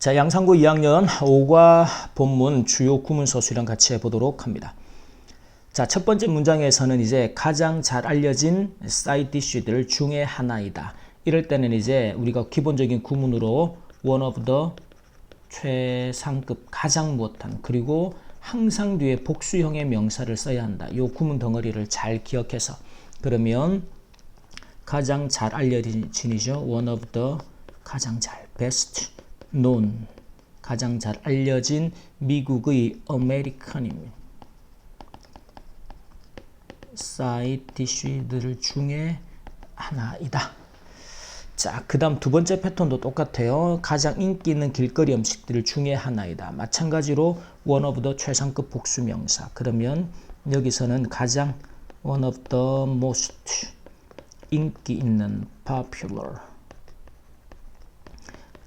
자, 양상고 2학년 5과 본문 주요 구문서 수량 같이 해보도록 합니다. 자, 첫 번째 문장에서는 이제 가장 잘 알려진 사이드 디쉬들 중에 하나이다. 이럴 때는 이제 우리가 기본적인 구문으로 one of the 최상급 가장 못한 그리고 항상 뒤에 복수형의 명사를 써야 한다. 이 구문 덩어리를 잘 기억해서 그러면 가장 잘 알려진이죠. one of the 가장 잘 best known 가장 잘 알려진 미국의 아메리칸입니다. 사이드 디쉬들 중에 하나이다. 자, 그 다음 두 번째 패턴도 똑같아요. 가장 인기 있는 길거리 음식들 중에 하나이다. 마찬가지로 one of the 최상급 복수명사. 그러면 여기서는 가장 one of the most 인기 있는 popular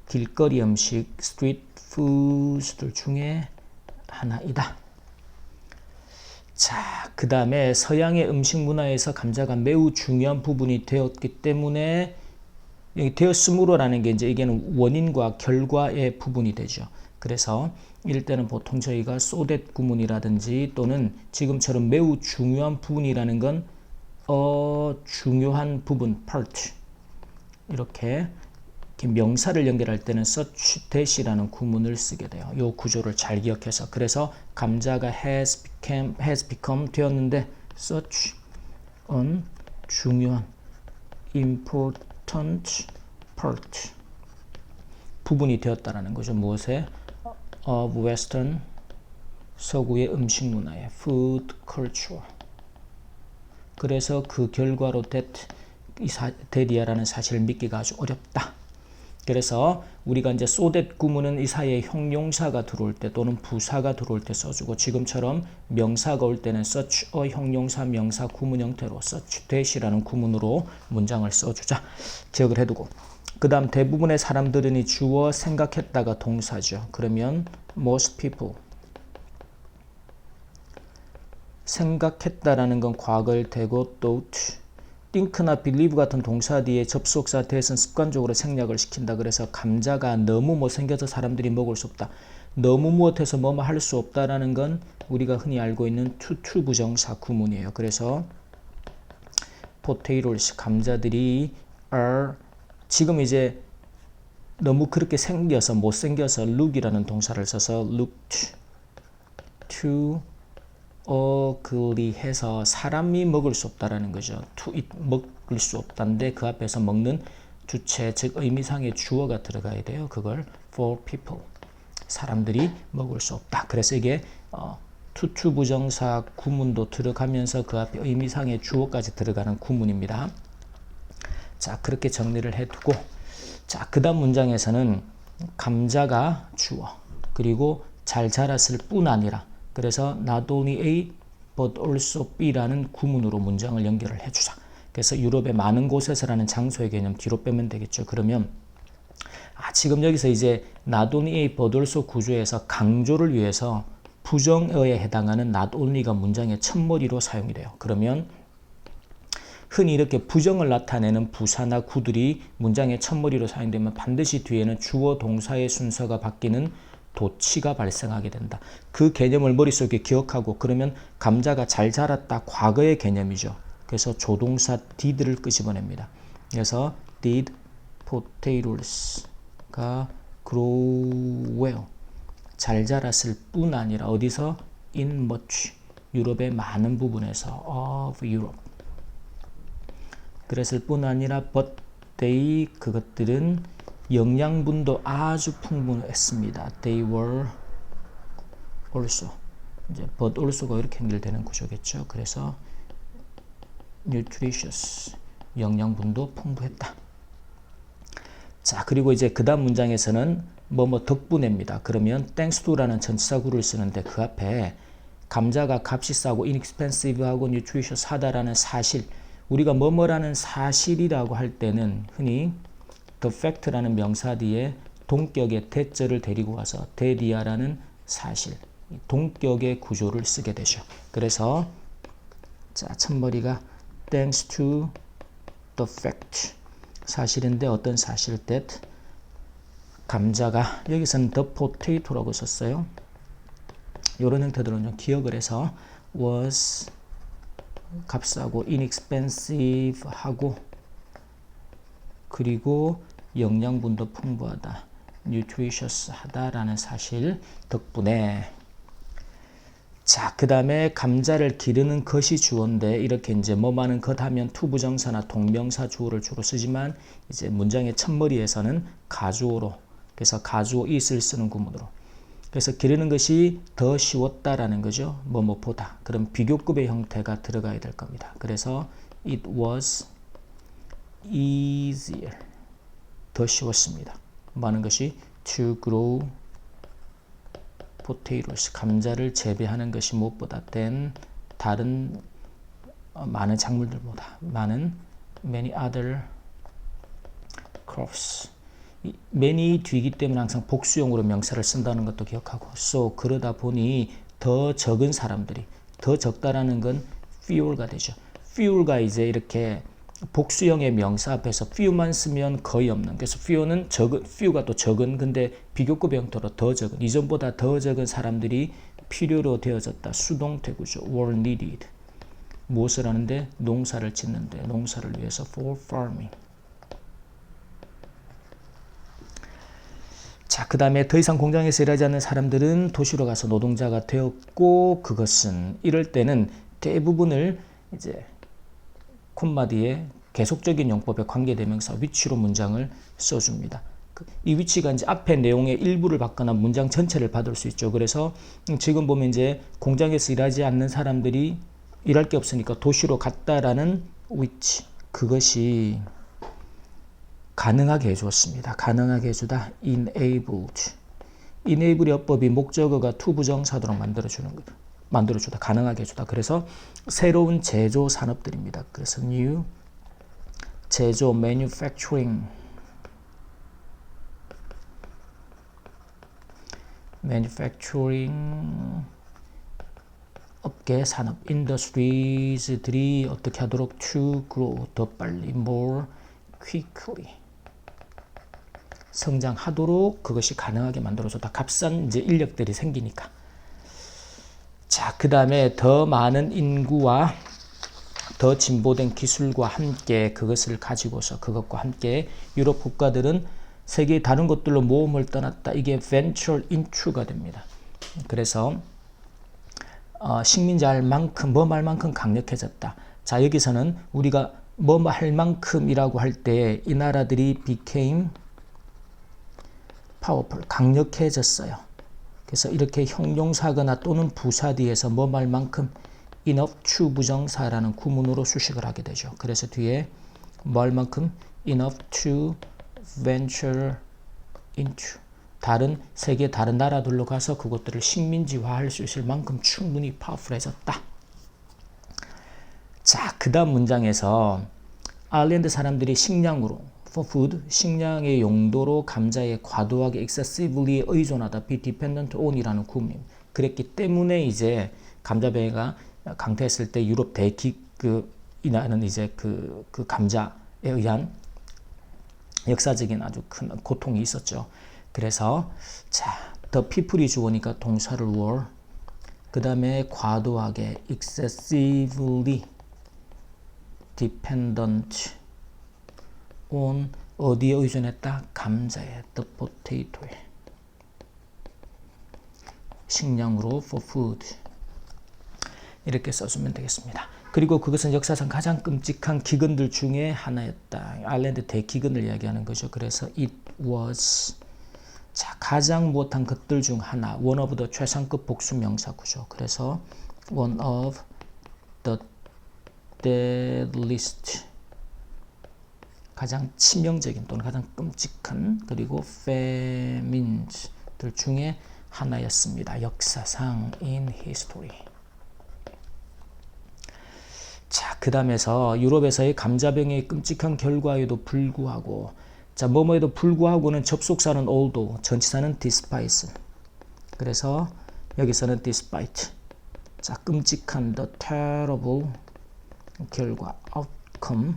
길거리 음식 street foods들 중에 하나이다. 자, 그 다음에 서양의 음식 문화에서 감자가 매우 중요한 부분이 되었기 때문에 여기 되었으므로라는 게 이제 이게는 원인과 결과의 부분이 되죠. 그래서 이럴 때는 보통 저희가 so that 구문이라든지 또는 지금처럼 매우 중요한 부분이라는 건 중요한 부분 part 이렇게 명사를 연결할 때는 such that이라는 구문을 쓰게 돼요. 이 구조를 잘 기억해서 그래서 감자가 has become 되었는데 such an 중요한 important part 부분이 되었다라는 거죠. 무엇에? of western 서구의 음식 문화의 food culture. 그래서 그 결과로 that이라는 사실을 믿기가 아주 어렵다. 그래서 우리가 이제 so that 구문은 이 사이에 형용사가 들어올 때 또는 부사가 들어올 때 써주고 지금처럼 명사가 올 때는 such a 형용사 명사 구문 형태로 such that이라는 구문으로 문장을 써주자. 기억을 해두고 그 다음 대부분의 사람들은 이 주어 생각했다가 동사죠. 그러면 most people 생각했다라는 건 과거일 테고 thought think나 believe 같은 동사 뒤에 접속사 that은 습관적으로 생략을 시킨다. 그래서 감자가 너무 못생겨서 사람들이 먹을 수 없다. 너무 무엇해서 뭐뭐 할 수 없다라는 건 우리가 흔히 알고 있는 to 부정사 구문이에요. 그래서 potatoes 감자들이 are 지금 이제 너무 그렇게 생겨서 못생겨서 look이라는 동사를 써서 looked to ugly 해서 사람이 먹을 수 없다라는 거죠. to eat 먹을 수 없다는데 그 앞에서 먹는 주체 즉 의미상의 주어가 들어가야 돼요. 그걸 for people 사람들이 먹을 수 없다. 그래서 이게 to 부정사 구문도 들어가면서 그 앞에 의미상의 주어까지 들어가는 구문입니다. 자, 그렇게 정리를 해두고 자, 그 다음 문장에서는 감자가 주어 그리고 잘 자랐을 뿐 아니라 그래서 not only A but also B라는 구문으로 문장을 연결을 해주자. 그래서 유럽의 많은 곳에서라는 장소의 개념 뒤로 빼면 되겠죠. 그러면 지금 여기서 이제 not only A but also 구조에서 강조를 위해서 부정어에 해당하는 not only가 문장의 첫머리로 사용이 돼요. 그러면 흔히 이렇게 부정을 나타내는 부사나 구들이 문장의 첫머리로 사용되면 반드시 뒤에는 주어 동사의 순서가 바뀌는 도치가 발생하게 된다. 그 개념을 머릿속에 기억하고 그러면 감자가 잘 자랐다 과거의 개념이죠. 그래서 조동사 did를 끄집어냅니다. 그래서 did potatos가 grow well 잘 자랐을 뿐 아니라 어디서 in much 유럽의 많은 부분에서 of Europe 그랬을 뿐 아니라 but they 그것들은 영양분도 아주 풍부했습니다. They were also 이제 but also가 이렇게 연결되는 구조겠죠. 그래서 nutritious 영양분도 풍부했다. 자, 그리고 이제 그 다음 문장에서는 뭐뭐 덕분에입니다. 그러면 thanks to라는 전치사구를 쓰는데 그 앞에 감자가 값이 싸고 inexpensive하고 nutritious 하다라는 사실 우리가 뭐뭐라는 사실이라고 할 때는 흔히 the fact라는 명사 뒤에 동격의 대절을 데리고 와서 대디아라는 사실, 동격의 구조를 쓰게 되죠. 그래서 자, 첫머리가 thanks to the fact 사실인데 어떤 사실 that 감자가 여기서는 the potato라고 썼어요. 이런 형태들은 기억을 해서 was 값싸고 inexpensive 하고 그리고 영양분도 풍부하다, nutritious 하다라는 사실 덕분에 자, 그 다음에 감자를 기르는 것이 주어인데 이렇게 이제 뭐만은 것 하면 투부정사나 동명사 주어를 주로 쓰지만 이제 문장의 첫머리에서는 가주어로 그래서 가주어 it을 쓰는 구문으로 그래서 기르는 것이 더 쉬웠다라는 거죠. 뭐뭐보다. 그럼 비교급의 형태가 들어가야 될 겁니다. 그래서 it was easier. 더 쉬웠습니다. 뭐 하는 것이 to grow potatoes. 감자를 재배하는 것이 무엇보다 than 다른 많은 작물들보다 많은 many other crops. many 뒤이기 때문에 항상 복수형으로 명사를 쓴다는 것도 기억하고 so 그러다 보니 더 적은 사람들이 더 적다라는 건 few가 되죠. few가 이제 이렇게 복수형의 명사 앞에서 few만 쓰면 거의 없는 그래서 few는 적은 few가 또 적은 근데 비교급의 형태로 더 적은 이전보다 더 적은 사람들이 필요로 되어졌다. 수동태구죠. were needed. 무엇을 하는데 농사를 짓는데 농사를 위해서 for farming. 자, 그 다음에 더 이상 공장에서 일하지 않는 사람들은 도시로 가서 노동자가 되었고 그것은 이럴 때는 대부분을 이제 콤마 뒤에 계속적인 용법의 관계대명사 위치로 문장을 써줍니다. 이 위치가 이제 앞에 내용의 일부를 받거나 문장 전체를 받을 수 있죠. 그래서 지금 보면 이제 공장에서 일하지 않는 사람들이 일할 게 없으니까 도시로 갔다라는 위치 그것이 가능하게 해주었습니다. 가능하게 해주다. enabled. enable의 어법이 목적어가 투부정사도록 만들어주다. 가능하게 해주다. 그래서 새로운 제조 산업들입니다. 그래서 new 제조 manufacturing 업계 산업 industries들이 어떻게 하도록 to grow 더 빨리 more quickly 성장하도록 그것이 가능하게 만들어줬다. 값싼 이제 인력들이 생기니까. 자, 그 다음에 더 많은 인구와 더 진보된 기술과 함께 그것을 가지고서 그것과 함께 유럽 국가들은 세계의 다른 곳들로 모험을 떠났다. 이게 venture into가 됩니다. 그래서 식민지 할 만큼 뭐 말 만큼 강력해졌다. 자, 여기서는 우리가 뭐 할 만큼이라고 할 때 이 나라들이 became powerful, 강력해졌어요. 그래서 이렇게 형용사거나 또는 부사 뒤에서 뭐 말 만큼 enough to 부정사라는 구문으로 수식을 하게 되죠. 그래서 뒤에 뭐 할 만큼 enough to venture into 다른 세계 다른 나라들로 가서 그것들을 식민지화할 수 있을 만큼 충분히 파워풀해졌다. 자, 그 다음 문장에서 아일랜드 사람들이 식량으로 for food, 식량의 용도로 감자에 과도하게 excessively 의존하다, be dependent on이라는 구문입니다. 그랬기 때문에 이제 감자배가 강퇴했을 때 유럽 대기근이라는 이제 그 감자에 의한 역사적인 아주 큰 고통이 있었죠. 그래서 자, the people이 주어니까 동사를 were, 그 다음에 과도하게 excessively dependent on 어디에 의존했다? 감자에 the potato에 식량으로 for food 이렇게 써주면 되겠습니다. 그리고 그것은 역사상 가장 끔찍한 기근들 중에 하나였다. 아일랜드 대기근을 이야기하는 거죠. 그래서 it was 자, 가장 못한 것들 중 하나 one of the 최상급 복수 명사구죠. 그래서 one of the deadliest 가장 치명적인 또는 가장 끔찍한 그리고 famines들 중에 하나였습니다. 역사상 in history. 자, 그 다음에서 유럽에서의 감자병의 끔찍한 결과에도 불구하고 자, 뭐뭐에도 불구하고는 접속사는 although, 전치사는 despite. 그래서 여기서는 despite. 자, 끔찍한 the terrible 결과 outcome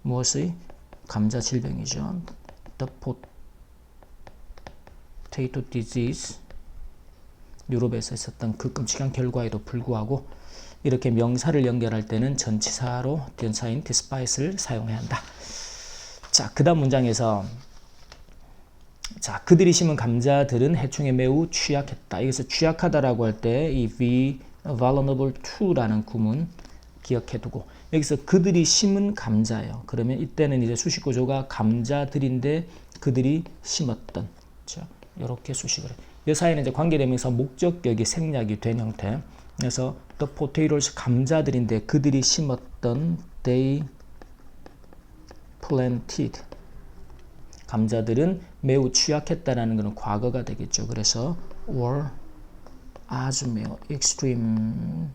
무엇의 감자 질병이죠. the potato disease, 유럽에서 있었던 그 끔찍한 결과에도 불구하고 이렇게 명사를 연결할 때는 전치사로 전치사인 despite를 사용해야 한다. 자, 그 다음 문장에서 자, 그들이 심은 감자들은 해충에 매우 취약했다. 여기서 취약하다라고 할 때 이 be vulnerable to라는 구문 기억해두고 여기서 그들이 심은 감자예요. 그러면 이때는 이제 수식 구조가 감자들인데 그들이 심었던, 그렇죠? 이렇게 수식을 해요. 이 사이는 이제 관계대명사 목적격이 생략이 된 형태. 그래서 the potatoes 감자들인데 그들이 심었던 they planted. 감자들은 매우 취약했다라는 것은 과거가 되겠죠. 그래서 were 아주 매우 extremely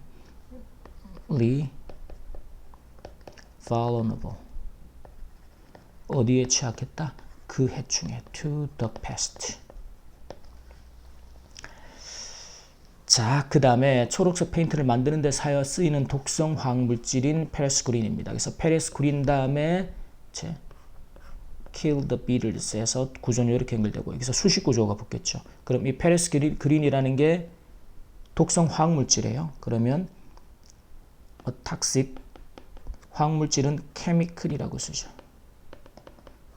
vulnerable. 어디에 취약했다? 그 해충에 to the pest. 자, 그 다음에 초록색 페인트를 만드는 데 쓰이는 독성 화학물질인 페레스그린입니다. 그래서 페레스그린 다음에 kill the beetles에서 구조는 이렇게 연결되고 여기서 수식 구조가 붙겠죠. 그럼 이 페레스그린이라는 게 독성 화학물질이에요. 그러면 toxic 화학물질은 chemical이라고 쓰죠.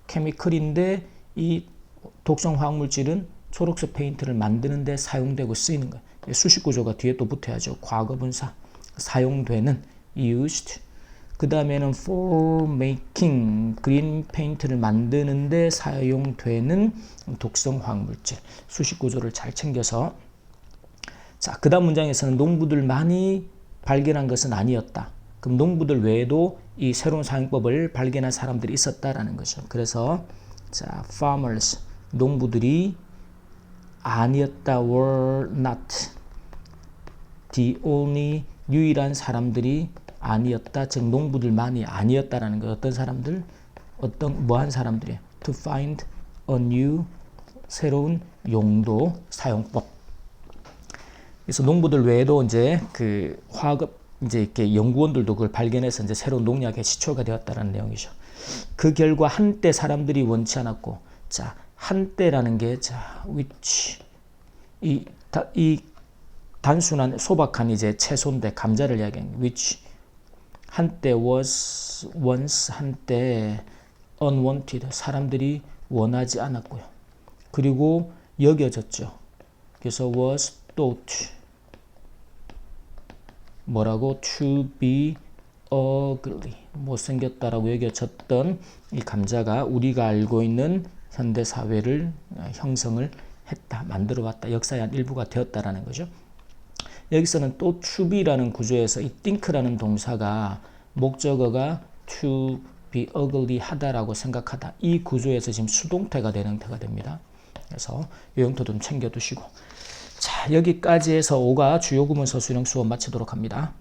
chemical인데 이 독성 화학물질은 초록색 페인트를 만드는 데 사용되고 쓰이는 거예요. 수식 구조가 뒤에 또 붙어야죠. 과거분사 사용되는 used. 그 다음에는 for making green paint를 만드는데 사용되는 독성 화학물질. 수식 구조를 잘 챙겨서 자, 그 다음 문장에서는 농부들만이 발견한 것은 아니었다. 그럼 농부들 외에도 이 새로운 사용법을 발견한 사람들이 있었다라는 거죠. 그래서 자, farmers 농부들이 아니었다. were not the only 유일한 사람들이 아니었다. 즉 농부들만이 아니었다라는 것. 어떤 사람들? 뭐한 사람들이에요? To find a new 새로운 용도 사용법. 그래서 농부들 외에도 이제 그 화학 이제 이렇게 연구원들도 그걸 발견해서 이제 새로운 농약의 시초가 되었다라는 내용이죠. 그 결과 한때 사람들이 원치 않았고, 자 한때라는 게 자 which 이 단순한 소박한 이제 채소인데 감자를 이야기하는 which 한때 was once 한때 unwanted 사람들이 원하지 않았고요. 그리고 여겨졌죠. 그래서 was thought 뭐라고 to be ugly 못생겼다라고 여겨졌던 이 감자가 우리가 알고 있는 현대 사회를 형성을 했다, 만들어 왔다, 역사의 한 일부가 되었다라는 거죠. 여기서는 또 to be라는 구조에서 이 think라는 동사가 목적어가 to be ugly 하다라고 생각하다 이 구조에서 지금 수동태가 되는 형태가 됩니다. 그래서 이 형태 좀 챙겨두시고 자 여기까지 해서 5가 주요 구문서 수령 수업 마치도록 합니다.